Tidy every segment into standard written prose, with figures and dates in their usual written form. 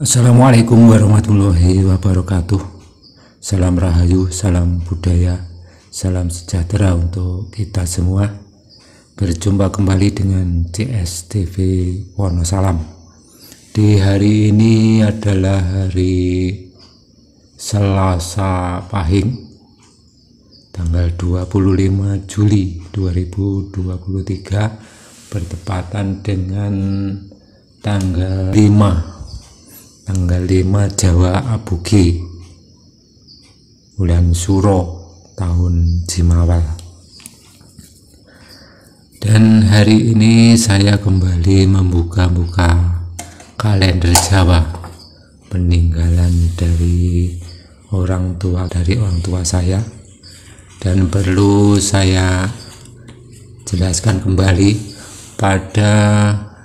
Assalamualaikum warahmatullahi wabarakatuh. Salam rahayu, salam budaya, salam sejahtera untuk kita semua. Berjumpa kembali dengan CSTV Wonosalam. Di hari ini adalah hari Selasa Pahing, tanggal 25 Juli 2023, bertepatan dengan tanggal 5 Jawa Abuge, bulan Suro, tahun Jimawal. Dan hari ini saya kembali membuka-buka kalender Jawa, peninggalan dari orang tua saya. Dan perlu saya jelaskan kembali, pada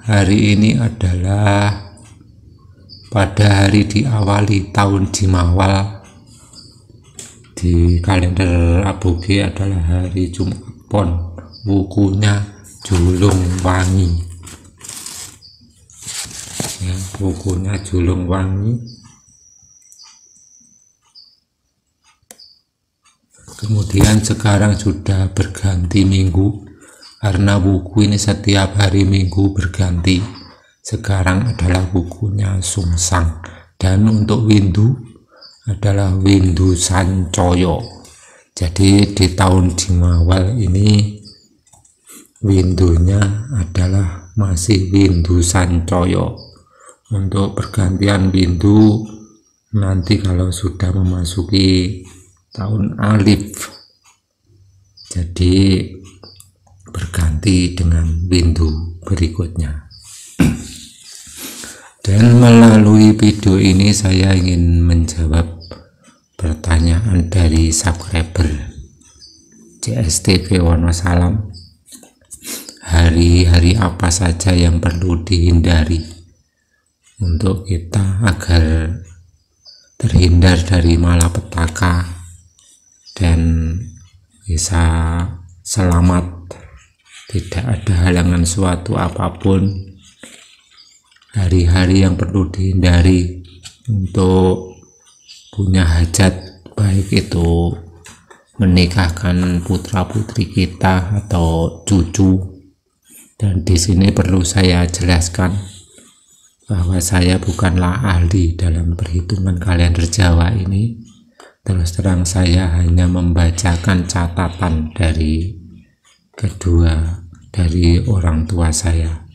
hari ini adalah pada hari diawali tahun Jimawal di kalender Abuge adalah hari Jumat Pon, wukunya Julung Wangi. Ya, wukunya Julung Wangi. Kemudian sekarang sudah berganti minggu, karena wuku ini setiap hari Minggu berganti. Sekarang adalah wukunya Sungsang, dan untuk windu adalah windu Sancoyo. Jadi di tahun Jimawal ini windunya adalah masih windu Sancoyo. Untuk pergantian windu nanti kalau sudah memasuki tahun Alif, jadi berganti dengan windu berikutnya. Dan melalui video ini saya ingin menjawab pertanyaan dari subscriber CSTV Wonosalam. Hari-hari apa saja yang perlu dihindari untuk kita agar terhindar dari malapetaka dan bisa selamat, tidak ada halangan suatu apapun. Hari-hari yang perlu dihindari untuk punya hajat, baik itu menikahkan putra-putri kita atau cucu. Dan di sini perlu saya jelaskan bahwa saya bukanlah ahli dalam perhitungan kalender Jawa ini. Terus terang saya hanya membacakan catatan dari orang tua saya.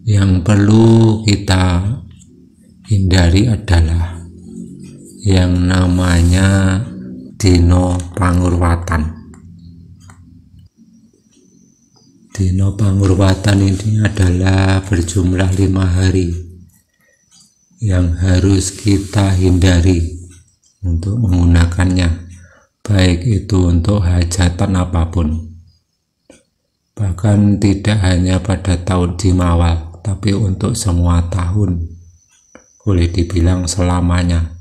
Yang perlu kita hindari adalah yang namanya Dino Pangurwatan. Dino Pangurwatan ini adalah berjumlah 5 hari yang harus kita hindari untuk menggunakannya, baik itu untuk hajatan apapun. Bahkan tidak hanya pada tahun Jimawal, tapi untuk semua tahun, boleh dibilang selamanya,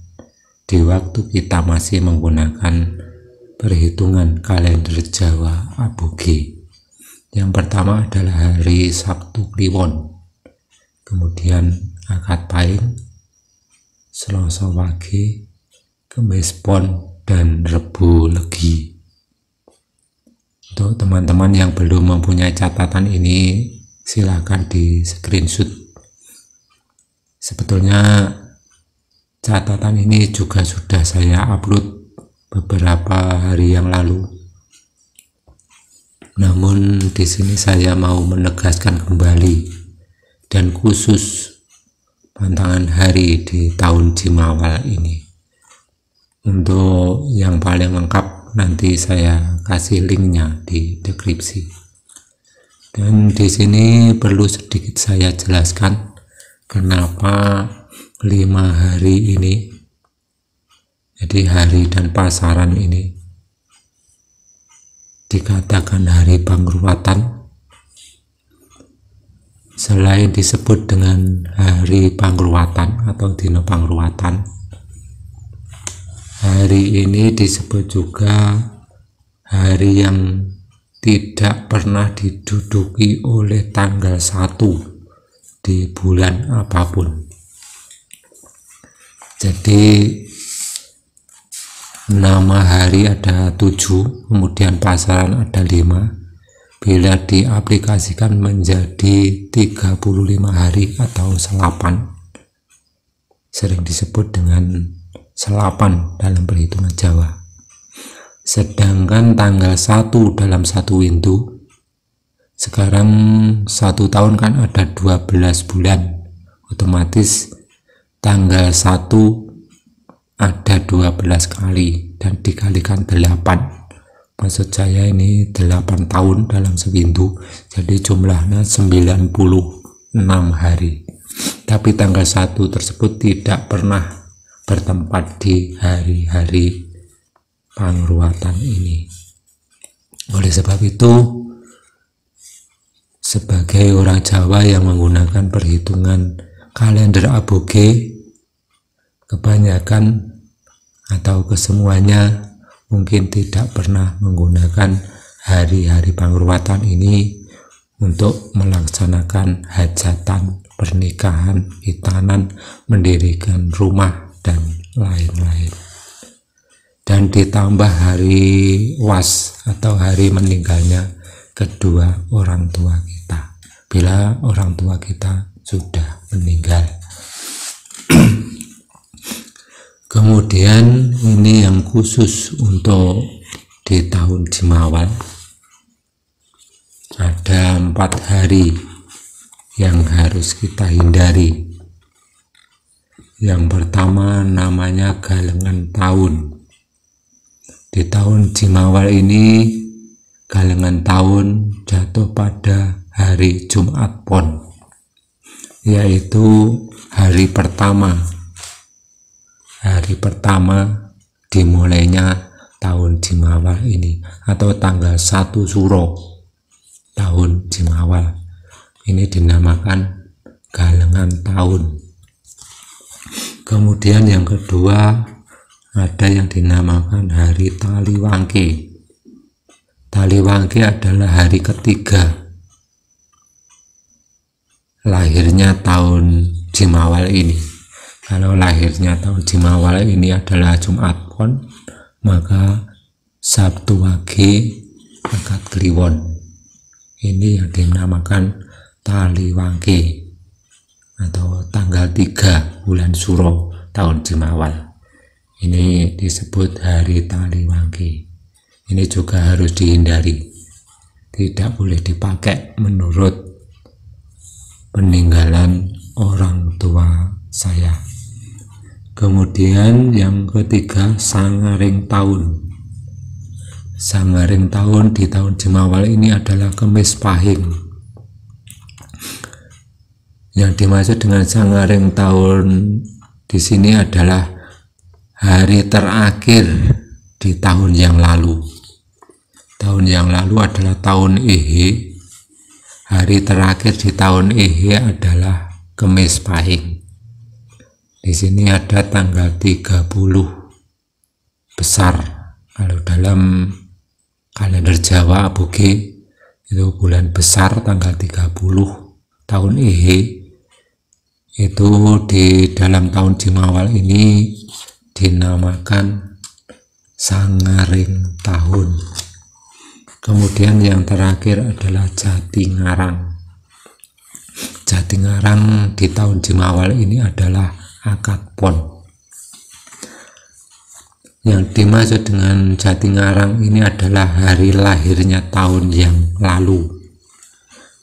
di waktu kita masih menggunakan perhitungan kalender Jawa Abuge. Yang pertama adalah hari Sabtu Kliwon, kemudian Akad Pahing, Selasa Wage, Kemis Pon, dan Rebo Legi. Untuk teman-teman yang belum mempunyai catatan ini, silakan di screenshot. Sebetulnya catatan ini juga sudah saya upload beberapa hari yang lalu. Namun di sini saya mau menegaskan kembali, dan khusus pantangan hari di tahun Jimawal ini. Untuk yang paling lengkap nanti saya kasih linknya di deskripsi. Dan di sini perlu sedikit saya jelaskan kenapa 5 hari ini, jadi hari dan pasaran ini, dikatakan hari Pangurwatan. Selain disebut dengan hari Pangurwatan atau Dino Pangurwatan, hari ini disebut juga hari yang tidak pernah diduduki oleh tanggal 1 di bulan apapun. Jadi nama hari ada 7, kemudian pasaran ada 5. Bila diaplikasikan menjadi 35 hari atau selapan, sering disebut dengan selapan dalam perhitungan Jawa. Sedangkan tanggal 1 dalam satu windu, sekarang 1 tahun kan ada 12 bulan, otomatis tanggal 1 ada 12 kali dan dikalikan 8. Maksud saya ini 8 tahun dalam sewindu, jadi jumlahnya 96 hari. Tapi tanggal 1 tersebut tidak pernah bertempat di hari-hari pangruatan ini. Oleh sebab itu, sebagai orang Jawa yang menggunakan perhitungan kalender aboge, kebanyakan atau kesemuanya mungkin tidak pernah menggunakan hari-hari pangruatan ini untuk melaksanakan hajatan, pernikahan, hitanan, mendirikan rumah, dan lain-lain. Dan ditambah hari was atau hari meninggalnya kedua orang tua kita, bila orang tua kita sudah meninggal. Kemudian ini yang khusus untuk di tahun Jimawal, ada 4 hari yang harus kita hindari. Yang pertama namanya galengan tahun. Di tahun Jimawal ini galengan tahun jatuh pada hari Jumat Pon, yaitu hari pertama dimulainya tahun Jimawal ini, atau tanggal 1 Suro tahun Jimawal. Ini dinamakan galengan tahun. Kemudian yang kedua ada yang dinamakan hari Taliwangke. Taliwangke adalah hari ketiga lahirnya tahun Jimawal ini. Kalau lahirnya tahun Jimawal ini adalah Jumat Pon, maka Sabtu Wage akad Kliwon. Ini yang dinamakan Taliwangke, atau tanggal 3 bulan Suro tahun Jimawal. Ini disebut hari Taliwangke. Ini juga harus dihindari, tidak boleh dipakai menurut peninggalan orang tua saya. Kemudian yang ketiga Sangaring tahun. Sangaring tahun di tahun Jimawal ini adalah Kemis Pahing. Yang dimaksud dengan Sangaring tahun di sini adalah hari terakhir di tahun yang lalu. Tahun yang lalu adalah tahun Ehe. Hari terakhir di tahun Ehe adalah Kemis Pahing. Di sini ada tanggal 30 besar. Kalau dalam kalender Jawa aboge itu bulan besar tanggal 30 tahun Ehe. Itu di dalam tahun Jimawal ini dinamakan Sangaring tahun. Kemudian yang terakhir adalah Jatingarang. Jatingarang di tahun Jimawal ini adalah akad Pon. Yang dimaksud dengan Jatingarang ini adalah hari lahirnya tahun yang lalu.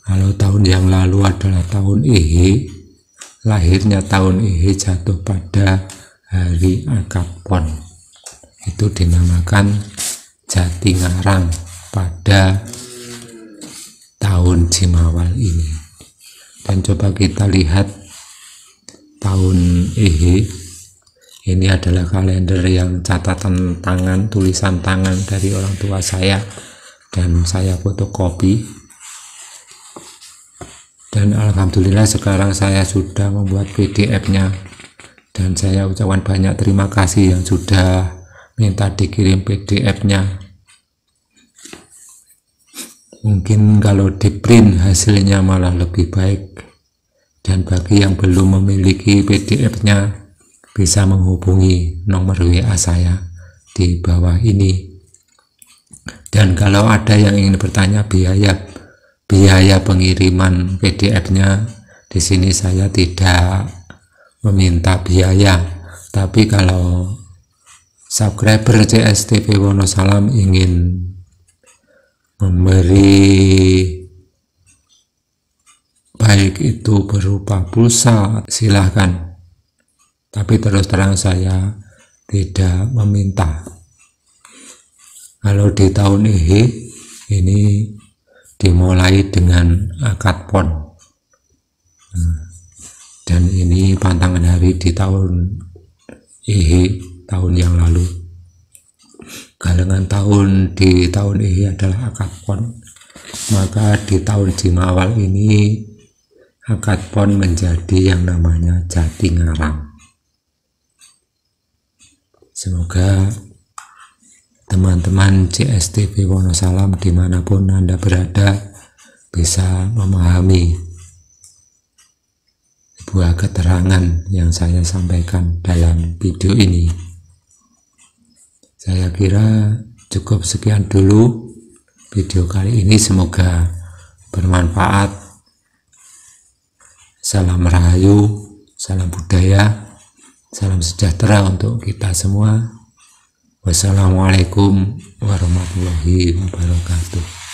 Kalau tahun yang lalu adalah tahun Ehe, lahirnya tahun Ehe jatuh pada hari akad Pon. Itu dinamakan Jatingarang pada tahun Jimawal ini. Dan coba kita lihat tahun Ehe. Ini adalah kalender yang catatan tangan, tulisan tangan dari orang tua saya, dan saya fotokopi. Dan alhamdulillah sekarang saya sudah membuat PDF-nya, dan saya ucapkan banyak terima kasih yang sudah minta dikirim PDF-nya. Mungkin kalau di print hasilnya malah lebih baik. Dan bagi yang belum memiliki PDF-nya, bisa menghubungi nomor WA saya di bawah ini. Dan kalau ada yang ingin bertanya biaya pengiriman PDF-nya, di sini saya tidak meminta biaya. Tapi kalau subscriber CSTV Wonosalam ingin memberi baik itu berupa pulsa, silahkan. Tapi terus terang saya tidak meminta. Kalau di tahun ini dimulai dengan akad pon, dan ini pantangan hari di tahun tahun yang lalu. Galengan tahun di tahun adalah akad pon, maka di tahun Jimawal ini akad pon menjadi yang namanya Jatingarang. Semoga teman-teman CSTV Wonosalam dimanapun Anda berada bisa memahami sebuah keterangan yang saya sampaikan dalam video ini. Saya kira cukup sekian dulu video kali ini, semoga bermanfaat. Salam Rahayu, salam budaya, salam sejahtera untuk kita semua. Wassalamualaikum warahmatullahi wabarakatuh.